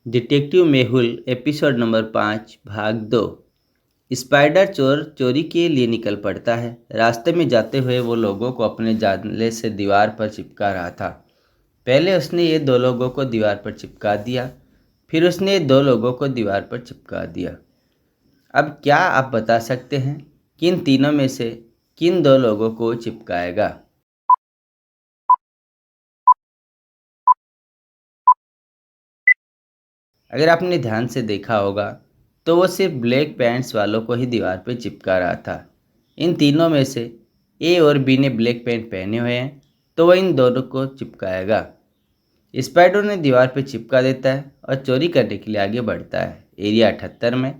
Detective Mehul episode number 5 भाग 2। Spider चोर चोरी के लिए निकल पड़ता है। रास्ते में जाते हुए वो लोगों को अपने जाले से दीवार पर चिपका रहा था। पहले उसने ये दो लोगों को दीवार पर चिपका दिया, फिर उसने ये दो लोगों को दीवार पर चिपका दिया। अब क्या आप बता सकते हैं किन तीनों में से किन दो लोगों को चिपकाएगा? अगर आपने ध्यान से देखा होगा तो वो सिर्फ ब्लैक पैंट्स वालों को ही दीवार पर चिपका रहा था। इन तीनों में से ए और बी ने ब्लैक पैंट पहने हुए हैं, तो वह इन दोनों को चिपकाएगा। स्पाइडर ने दीवार पर चिपका देता है और चोरी करने के लिए आगे बढ़ता है। एरिया 78 में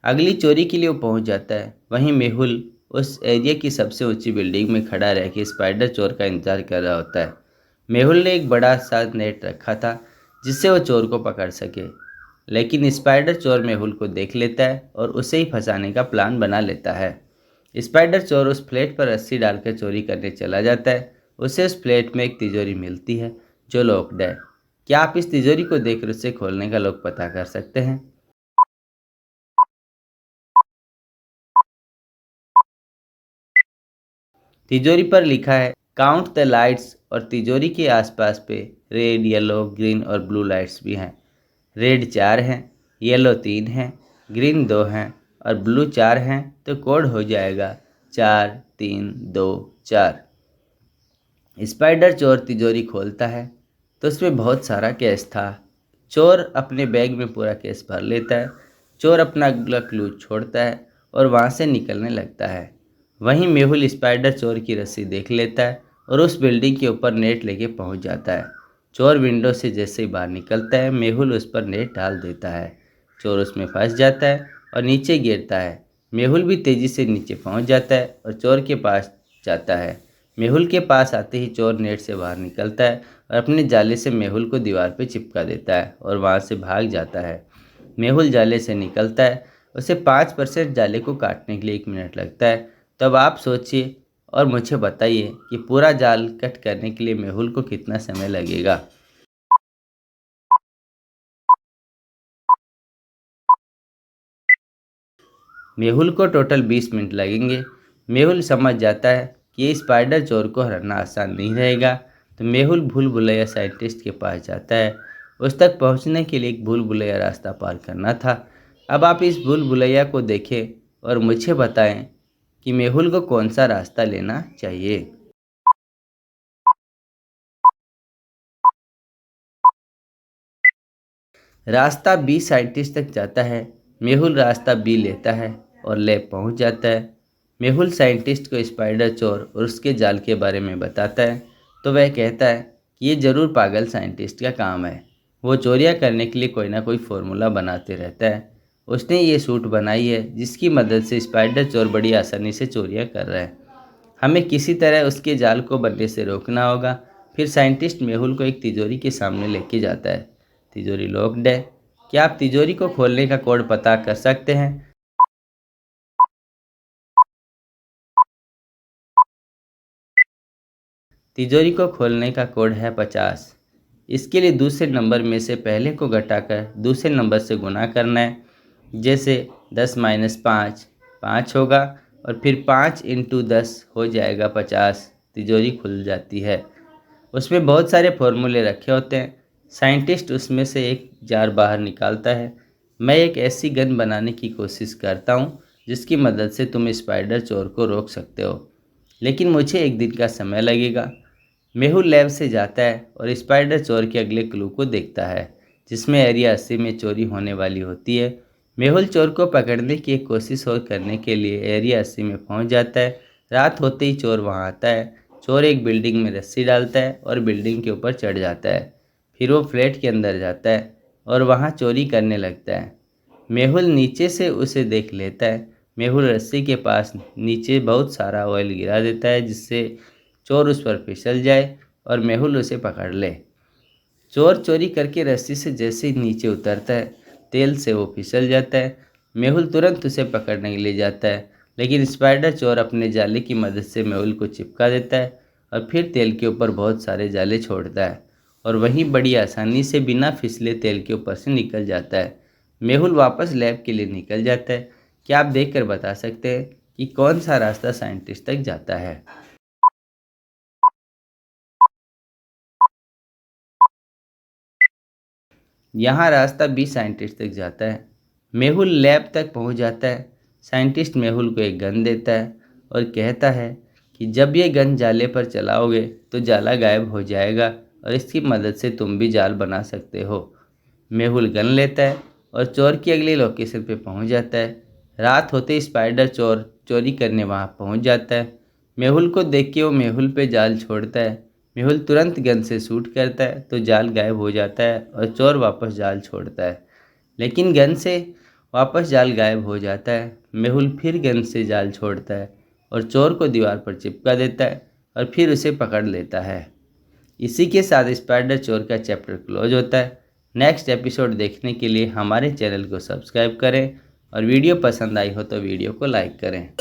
अगली चोरी के लिए वो पहुंच जाता है। वहीं मेहुल उस एरिया की सबसे ऊंची बिल्डिंग में खड़ा रह के स्पाइडर चोर का इंतजार कर रहा होता है। मेहुल ने एक बड़ा सा नेट रखा था जिससे वो चोर को पकड़ सके, लेकिन स्पाइडर चोर मेहुल को देख लेता है और उसे ही फंसाने का प्लान बना लेता है। स्पाइडर चोर उस प्लेट पर रस्सी डालकर चोरी करने चला जाता है। उसे उस प्लेट में एक तिजोरी मिलती है जो लॉक्ड है। क्या आप इस तिजोरी को देखकर उसे खोलने का लॉक पता कर सकते हैं? तिजोरी पर लिखा है काउंट द लाइट्स और तिजोरी के आसपास पे रेड, येलो, ग्रीन और ब्लू लाइट्स भी हैं। रेड 4 हैं, येलो 3 हैं, ग्रीन 2 हैं और ब्लू 4 हैं, तो कोड हो जाएगा 4 3 2 4। स्पाइडर चोर तिजोरी खोलता है तो उसमें बहुत सारा कैश था। चोर अपने बैग में पूरा कैश भर लेता है। चोर अपना अगला क्लू छोड़ता है और वहाँ से निकलने लगता है। वहीं मेहुल स्पाइडर चोर की रस्सी देख लेता है और उस बिल्डिंग के ऊपर नेट लेके पहुँच जाता है। चोर विंडो से जैसे ही बाहर निकलता है, मेहुल उस पर नेट डाल देता है। चोर उसमें फंस जाता है और नीचे गिरता है। मेहुल भी तेज़ी से नीचे पहुँच जाता है और चोर के पास जाता है। मेहुल के पास आते ही चोर नेट से बाहर निकलता है और अपने जाले से मेहुल को दीवार पर चिपका देता है और वहाँ से भाग जाता है। मेहुल जाले से निकलता है। उसे 5% जाले को काटने के लिए 1 मिनट लगता है। तब आप सोचिए और मुझे बताइए कि पूरा जाल कट करने के लिए मेहुल को कितना समय लगेगा। मेहुल को टोटल 20 मिनट लगेंगे। मेहुल समझ जाता है कि ये स्पाइडर चोर को हराना आसान नहीं रहेगा, तो मेहुल भूल भुलैया साइंटिस्ट के पास जाता है। उस तक पहुंचने के लिए एक भूल भुलैया रास्ता पार करना था। अब आप इस भूल भुलैया को देखें और मुझे बताएं कि मेहुल को कौन सा रास्ता लेना चाहिए। रास्ता बी साइंटिस्ट तक जाता है। मेहुल रास्ता बी लेता है और लैब पहुंच जाता है। मेहुल साइंटिस्ट को स्पाइडर चोर और उसके जाल के बारे में बताता है, तो वह कहता है कि ये ज़रूर पागल साइंटिस्ट का काम है। वो चोरियां करने के लिए कोई ना कोई फार्मूला बनाते रहता है। उसने ये सूट बनाई है जिसकी मदद से स्पाइडर चोर बड़ी आसानी से चोरियां कर रहा है। हमें किसी तरह उसके जाल को बनने से रोकना होगा। फिर साइंटिस्ट मेहुल को एक तिजोरी के सामने लेके जाता है। तिजोरी लॉक्ड है। क्या आप तिजोरी को खोलने का कोड पता कर सकते हैं? तिजोरी को खोलने का कोड है 50। इसके लिए दूसरे नंबर में से पहले को घटाकर दूसरे नंबर से गुना करना है। जैसे 10 - 5 5 होगा और फिर 5 × 10 हो जाएगा 50। तिजोरी खुल जाती है। उसमें बहुत सारे फॉर्मूले रखे होते हैं। साइंटिस्ट उसमें से एक जार बाहर निकालता है। मैं एक ऐसी गन बनाने की कोशिश करता हूँ जिसकी मदद से तुम स्पाइडर चोर को रोक सकते हो, लेकिन मुझे 1 दिन का समय लगेगा। मेहुल लैब से जाता है और स्पाइडर चोर के अगले क्लू को देखता है जिसमें एरिया 80 में चोरी होने वाली होती है। मेहुल चोर को पकड़ने की एक कोशिश और करने के लिए एरिया 80 में पहुंच जाता है। रात होते ही चोर वहां आता है। चोर एक बिल्डिंग में रस्सी डालता है और बिल्डिंग के ऊपर चढ़ जाता है। फिर वो फ्लैट के अंदर जाता है और वहाँ चोरी करने लगता है। मेहुल नीचे से उसे देख लेता है। मेहुल रस्सी के पास नीचे बहुत सारा ऑयल गिरा देता है जिससे चोर उस पर फिसल जाए और मेहुल उसे पकड़ ले। चोर चोरी करके रस्सी से जैसे ही नीचे उतरता है, तेल से वो फिसल जाता है। मेहुल तुरंत उसे पकड़ने के लिए जाता है, लेकिन स्पाइडर चोर अपने जाले की मदद से मेहुल को चिपका देता है और फिर तेल के ऊपर बहुत सारे जाले छोड़ता है और वहीं बड़ी आसानी से बिना फिसले तेल के ऊपर से निकल जाता है। मेहुल वापस लैब के लिए निकल जाता है। क्या आप देखकर बता सकते हैं कि कौन सा रास्ता साइंटिस्ट तक जाता है? यहाँ रास्ता बी साइंटिस्ट तक जाता है। मेहुल लैब तक पहुँच जाता है। साइंटिस्ट मेहुल को एक गन देता है और कहता है कि जब ये गन जाले पर चलाओगे तो जाला गायब हो जाएगा और इसकी मदद से तुम भी जाल बना सकते हो। मेहुल गन लेता है और चोर की अगली लोकेशन पे पहुंच जाता है। रात होते ही स्पाइडर चोर चोरी करने वहां पहुंच जाता है। मेहुल को देख के वो मेहुल पे जाल छोड़ता है। मेहुल तुरंत गन से शूट करता है तो जाल गायब हो जाता है और चोर वापस जाल छोड़ता है, लेकिन गन से वापस जाल गायब हो जाता है। मेहुल फिर गन से जाल छोड़ता है और चोर को दीवार पर चिपका देता है और फिर उसे पकड़ लेता है। इसी के साथ स्पाइडर चोर का चैप्टर क्लोज होता है। नेक्स्ट एपिसोड देखने के लिए हमारे चैनल को सब्सक्राइब करें और वीडियो पसंद आई हो तो वीडियो को लाइक करें।